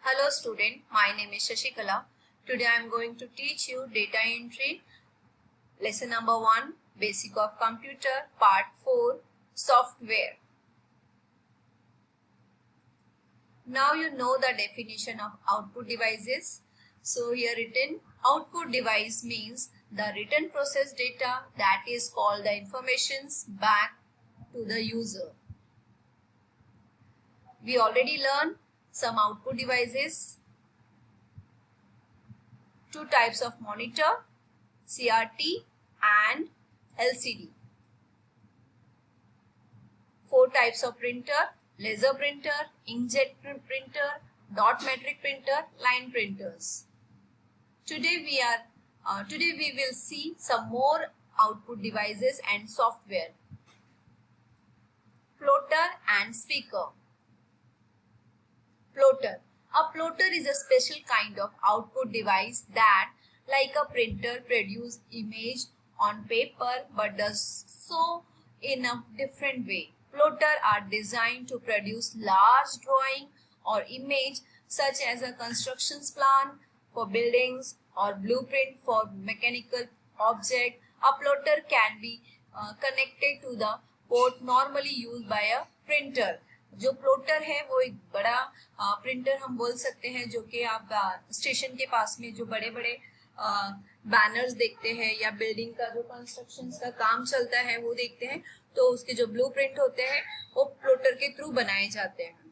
Hello student, my name is Shashikala. Today I am going to teach you data entry, lesson number 1, basic of computer, part 4, software. Now you know the definition of output devices. So here written, output device means the written process data that is called the informations back to the user. We already learned some output devices. Two types of monitor, CRT and LCD. 4 types of printer, laser printer, inkjet printer, dot matrix printer, line printers. Today we will see some more output devices and software. Plotter and speaker. Plotter. A plotter is a special kind of output device that, like a printer, produces image on paper but does so in a different way. Plotters are designed to produce large drawing or image such as a construction plan for buildings or blueprint for mechanical object. A plotter can be connected to the port normally used by a printer. जो plotter है वो एक बड़ा printer हम बोल सकते हैं, जो कि आप स्टेशन के पास में जो बड़े बड़े बैनर्स देखते हैं या बिल्डिंग का जो कंस्ट्रक्शन का काम चलता है वो देखते हैं, तो उसके जो ब्लूप्रिंट होते हैं वो प्लोटर के थ्रू बनाए जाते हैं.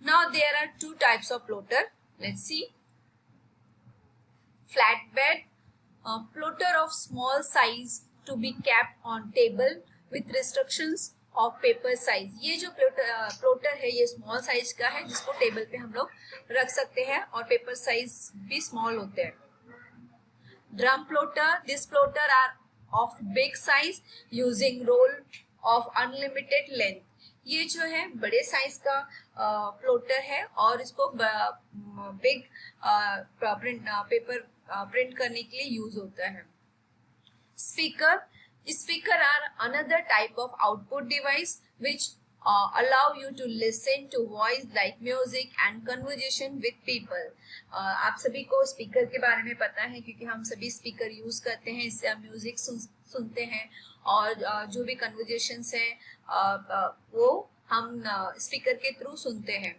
Now there are 2 types of plotter. Let's see. Flatbed, plotter of small size to be kept on table with restrictions of paper size. ये जो प्लोटर है ये स्मॉल साइज का है जिसको टेबल पे हम लोग रख सकते हैं और पेपर साइज भी स्मॉल होते हैं. Drum plotter, this plotter are of big size using roll of unlimited length. ये जो है बड़े साइज का प्लोटर है और इसको बिग पेपर प्रिंट करने के लिए यूज होता है. Speaker. Speaker are another type of output device which allow you to listen to voice like music and conversation with people. आप सभी को स्पीकर के बारे में पता है क्योंकि हम सभी स्पीकर यूज करते हैं. इससे हम म्यूजिक सुनते हैं और जो भी कन्वर्जेशंस हैं वो हम स्पीकर के थ्रू सुनते हैं.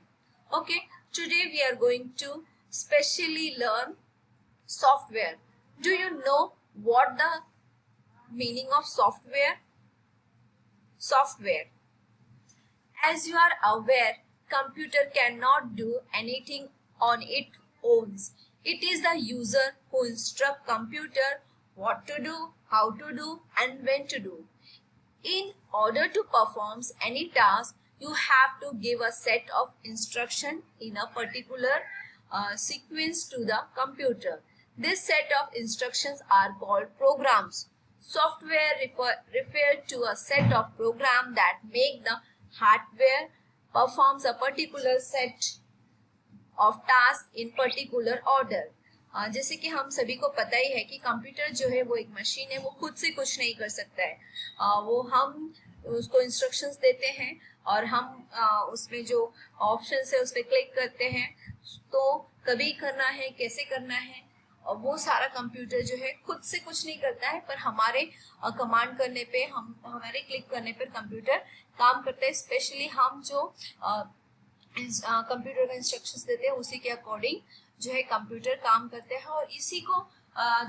Okay, today we are going to specially learn software. Do you know what the meaning of software? Software. As you are aware, computer cannot do anything on its own. It is the user who instructs computer what to do, how to do, and when to do. In order to perform any task, you have to give a set of instruction in a particular sequence to the computer. This set of instructions are called programs. Software refer to a set of programs that make the hardware performs a particular set of tasks in particular order. जैसे कि हम सभी को पता ही है कि computer जो है वो एक मशीन है, वो खुद से कुछ नहीं कर सकता है. वो हम उसको इंस्ट्रक्शंस देते हैं और हम उसमें जो ऑप्शंस है उस पर क्लिक करते हैं. तो कभी करना है, कैसे करना है, और वो सारा कंप्यूटर जो है खुद से कुछ नहीं करता है, पर हमारे कमांड करने पे, हमारे क्लिक करने पर कंप्यूटर काम करता है. स्पेशली हम जो कंप्यूटर को इंस्ट्रक्शंस देते हैं उसी के अकॉर्डिंग जो है कंप्यूटर काम करते हैं और इसी को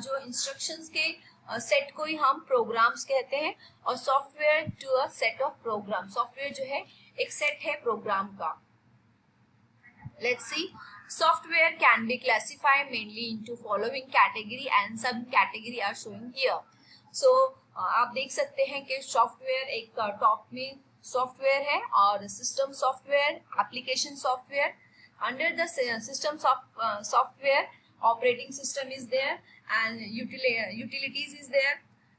जो इंस्ट्रक्शंस के सेट को ही हम प्रोग्राम्स कहते हैं. और software to a set of program. Software जो है एक सेट है प्रोग्राम का. Let's see. Software can be classified mainly into following category and some category are showing here. So आप देख सकते हैं कि सॉफ्टवेयर एक टॉप में सॉफ्टवेयर है और system software, application software. Under the system software operating system is there and utilities is there.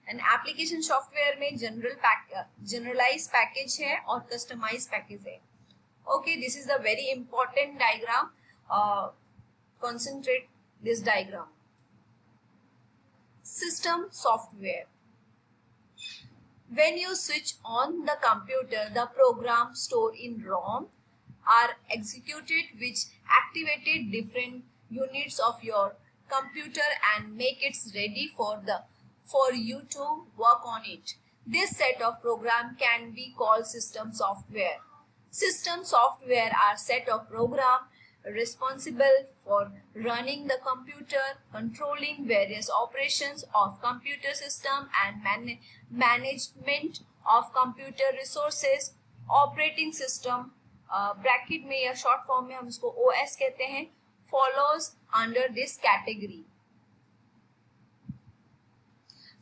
And application software में जनरलाइज पैकेज है और कस्टमाइज पैकेज है. Okay, this is the very important diagram. Concentrate this diagram. System software. When you switch on the computer, the program stored in ROM are executed which activated different units of your computer and make it ready for you to work on it. This set of program can be called system software. System software are set of program responsible for running the computer, controlling various operations of computer system and management of computer resources. Operating system bracket में या short form में हम इसको OS कहते हैं, follows under this category.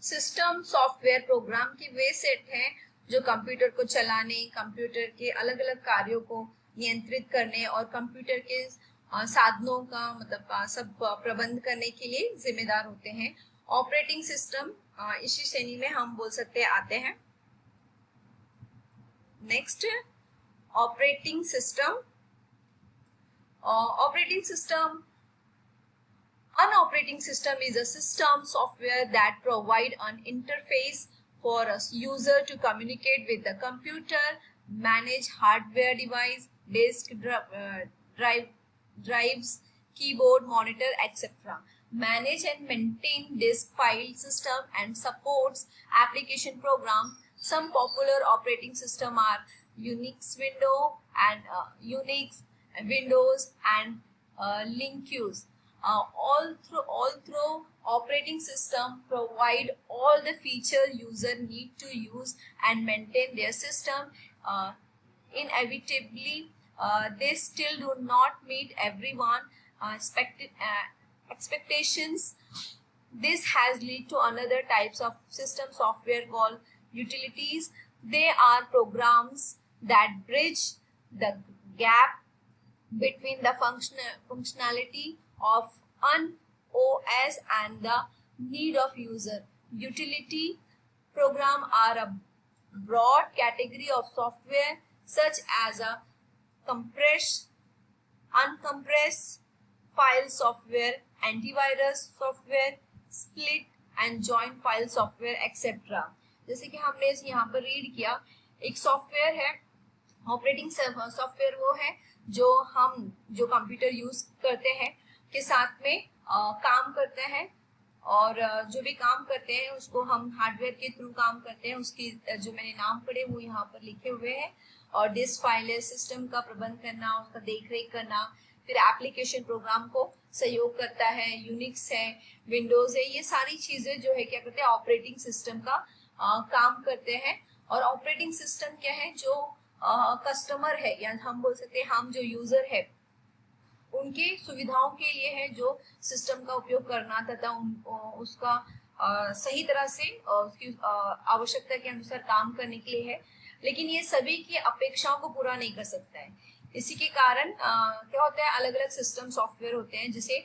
System software program की वे set हैं जो कंप्यूटर को चलाने, कंप्यूटर के अलग अलग कार्यों को नियंत्रित करने और कंप्यूटर के साधनों का मतलब सब प्रबंध करने के लिए जिम्मेदार होते हैं. ऑपरेटिंग सिस्टम इसी श्रेणी में हम बोल सकते आते हैं. Next, operating system. Operating system. An operating system is a system software that provide an interface for a user to communicate with the computer, manage hardware device, disk drives, keyboard, monitor, etc. Manage and maintain disk file system and supports application program. Some popular operating system are Unix Windows and Linux. All through operating system provide all the feature user need to use and maintain their system. Inevitably, they still do not meet everyone expectations. This has led to another types of system software called utilities. They are programs that bridge the gap between the functionality of an OS and the need of user. Utility program are a broad category of software such as a compressed, uncompressed file software, antivirus software, split and join file software, etc. जैसे कि हमने यहाँ पर read किया, एक software है, operating software वो है जो कंप्यूटर यूज करते हैं के साथ में काम करते हैं और जो भी काम करते हैं उसको हम हार्डवेयर के थ्रू काम करते हैं. उसकी जो मैंने नाम पढ़े वो यहाँ पर लिखे हुए हैं. और डिस्क फाइल सिस्टम का प्रबंध करना, उसका देख रेख करना, फिर एप्लीकेशन प्रोग्राम को सहयोग करता है, यूनिक्स है, विंडोज है, ये सारी चीजें जो है क्या करते हैं ऑपरेटिंग सिस्टम का काम करते हैं. और ऑपरेटिंग सिस्टम क्या है, जो कस्टमर है या हम बोल सकते हैं हम जो यूजर है उनके सुविधाओं के लिए है, जो सिस्टम का उपयोग करना तथा उसका सही तरह से उसकी आवश्यकता के अनुसार काम करने के लिए है. लेकिन ये सभी की अपेक्षाओं को पूरा नहीं कर सकता है. इसी के कारण क्या होता है, अलग अलग सिस्टम सॉफ्टवेयर होते हैं जिसे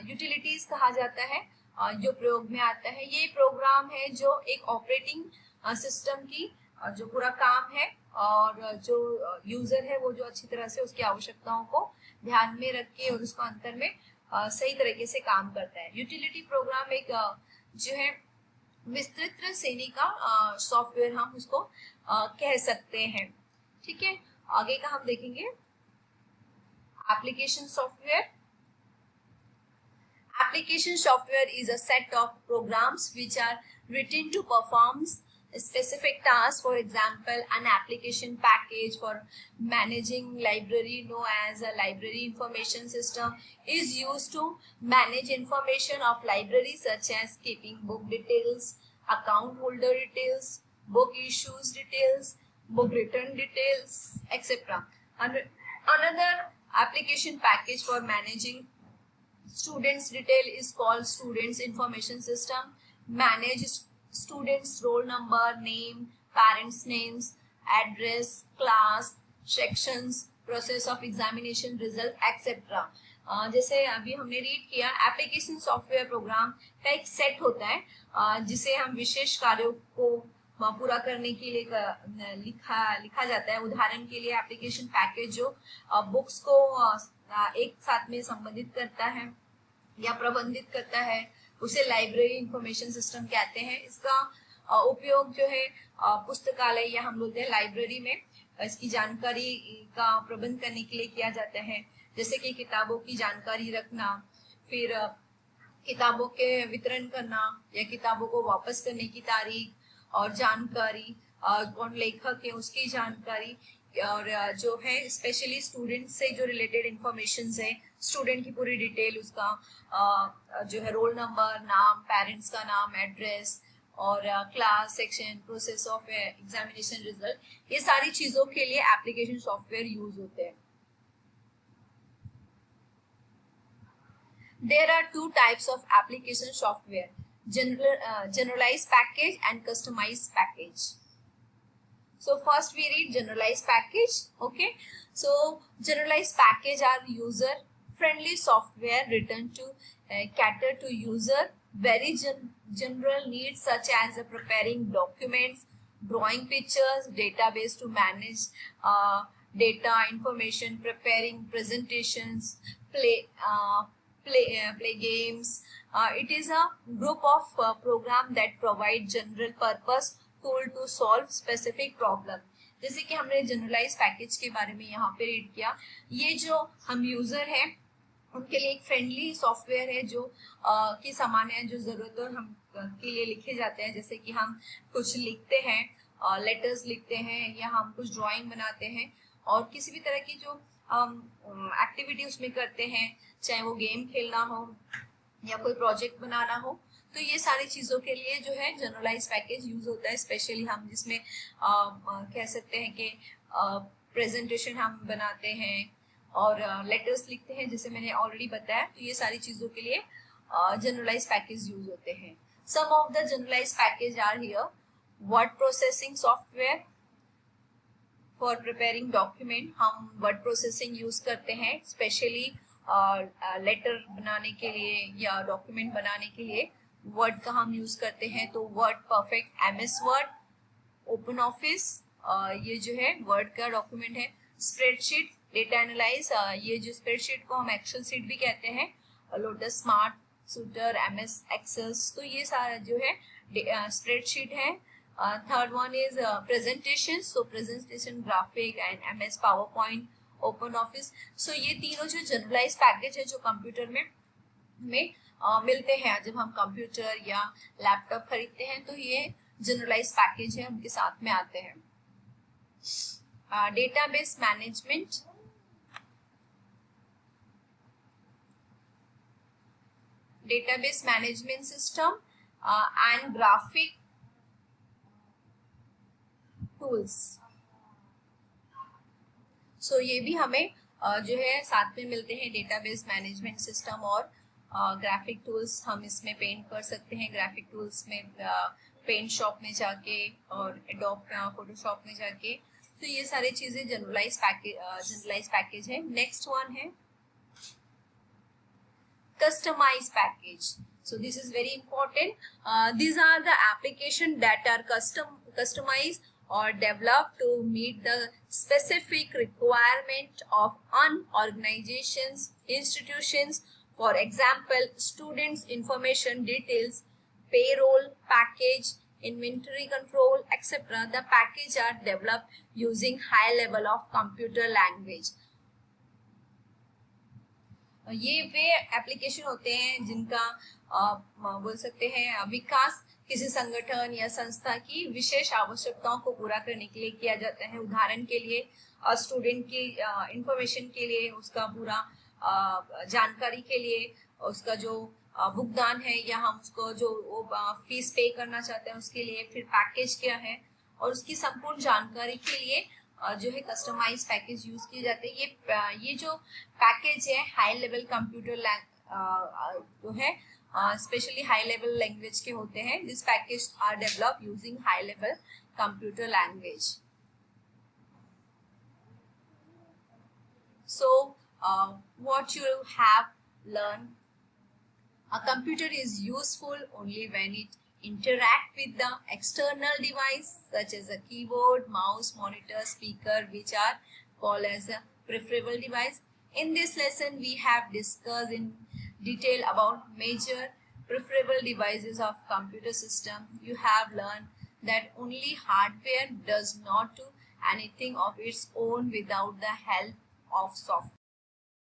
यूटिलिटीज कहा जाता है, जो प्रयोग में आता है. ये प्रोग्राम है जो एक ऑपरेटिंग सिस्टम की जो पूरा काम है और जो यूजर है वो जो अच्छी तरह से उसकी आवश्यकताओं को ध्यान में रख के और उसको अंतर में सही तरीके से काम करता है. यूटिलिटी प्रोग्राम एक जो है विस्तृत श्रेणी का सॉफ्टवेयर हम उसको कह सकते हैं. ठीक है, आगे का हम देखेंगे application software. Application software is a set of programs which are written to perform specific tasks. For example, an application package for managing library known as a library information system is used to manage information of library such as keeping book details, account holder details, book issues details, book return details, etc. Another application package for managing students detail is called students information system. Manage students roll number, name, parents names, address, class, sections, process of examination result, etc. जैसे अभी हमने read किया, application software program का एक set होता है जिसे हम विशेष कार्यों को पूरा करने के लिए लिखा जाता है. उदाहरण के लिए एप्लीकेशन पैकेज जो बुक्स को एक साथ में संबंधित करता है या प्रबंधित करता है उसे लाइब्रेरी इंफॉर्मेशन सिस्टम कहते हैं. इसका उपयोग जो है पुस्तकालय या हम बोलते हैं लाइब्रेरी में इसकी जानकारी का प्रबंध करने के लिए किया जाता है, जैसे कि किताबों की जानकारी रखना, फिर किताबों के वितरण करना या किताबों को वापस करने की तारीख और जानकारी, कौन लेखक है उसकी जानकारी, और जो है स्पेशली स्टूडेंट से जो रिलेटेड इंफॉर्मेशन है, स्टूडेंट की पूरी डिटेल, उसका जो है रोल नंबर, नाम, पेरेंट्स का नाम, एड्रेस, और class, section, process of examination result, ये सारी चीजों के लिए एप्लीकेशन सॉफ्टवेयर यूज होते हैं. There are two types of application software: generalized package and customized package. So first we read generalized package. Okay, so generalized package are user friendly software written to cater to user very general needs such as preparing documents, drawing pictures, database to manage data information, preparing presentations, play games. It is a group of program that provide general purpose tool to solve specific problem. जैसे कि हमने generalise package के बारे में यहाँ पे read किया, ये जो हम यूजर हैं उनके लिए एक फ्रेंडली सॉफ्टवेयर है जो की सामान्य जो जरूरतों हम के लिए लिखे जाते हैं, जैसे कि हम कुछ लिखते हैं, लेटर्स लिखते हैं, या हम कुछ ड्राइंग बनाते हैं, और किसी भी तरह की जो एक्टिविटी उसमें करते हैं, चाहे वो गेम खेलना हो या कोई प्रोजेक्ट बनाना हो, तो ये सारी चीज़ों के लिए जो है जनरलाइज पैकेज यूज होता है. स्पेशली हम जिसमें कह सकते हैं कि प्रेजेंटेशन हम बनाते हैं और लेटर्स लिखते हैं, जैसे मैंने ऑलरेडी बताया, तो ये सारी चीज़ों के लिए जनरलाइज पैकेज यूज होते हैं. Some of the generalise package are here: word processing software for preparing document, हम वर्ड प्रोसेसिंग यूज करते हैं स्पेशली लेटर बनाने के लिए या डॉक्यूमेंट बनाने के लिए वर्ड का हम यूज करते हैं. तो word perfect, MS word, open office, ये जो है वर्ड का डॉक्यूमेंट है. स्प्रेडशीट, डेटा एनालाइज, ये जो स्प्रेडशीट को हम एक्सेल शीट भी कहते हैं, Lotus smart, suite, MS Excel, तो ये सारा जो है स्प्रेडशीट है. Third one is presentation, so presentation graphic and MS PowerPoint, open office. सो ये तीनों जो जनरलाइज पैकेज है जो कंप्यूटर में मिलते हैं, जब हम कंप्यूटर या लैपटॉप खरीदते हैं तो ये जनरलाइज पैकेज है, उनके साथ में आते हैं. Database management, database management system and graphic tools. So ये भी हमें जो है साथ में मिलते हैं. डेटाबेस मैनेजमेंट सिस्टम और ग्राफिक टूल्स हम इसमें पेंट कर सकते हैं. ग्राफिक टूल्स में पेंट शॉप में जाके और एडोब फोटोशॉप में जाके, तो ये सारी चीजें जनरलाइज पैकेज है. नेक्स्ट वन है customise package. So this is very important. These are the application that are customized or developed to meet the specific requirement of an organizations, institutions. For example, students' information details, payroll, package, inventory control, etc. The package are developed using high level of computer language. ये वे application होते हैं जिनका बोल सकते हैं विकास किसी संगठन या संस्था की विशेष आवश्यकताओं को पूरा करने के लिए किया जाता है. उदाहरण के लिए स्टूडेंट की इंफॉर्मेशन के लिए, उसका पूरा जानकारी के लिए, उसका जो भुगतान है या हम उसको जो फीस पे करना चाहते हैं उसके लिए, फिर पैकेज क्या है, और उसकी संपूर्ण जानकारी के लिए जो है कस्टमाइज पैकेज यूज किए जाते हैं. ये जो पैकेज है हाई लेवल कंप्यूटर जो है स्पेशली हाई लेवल लैंग्वेज के होते हैं. This package are develop using high level computer language. So what you have learned: a computer is useful only when it interact with the external device such as a keyboard, mouse, monitor, speaker, which are called as a preferable device. In this lesson we have discussed in detail about major preferable devices of computer system. You have learned that only hardware does not to anything of its own without the help of software.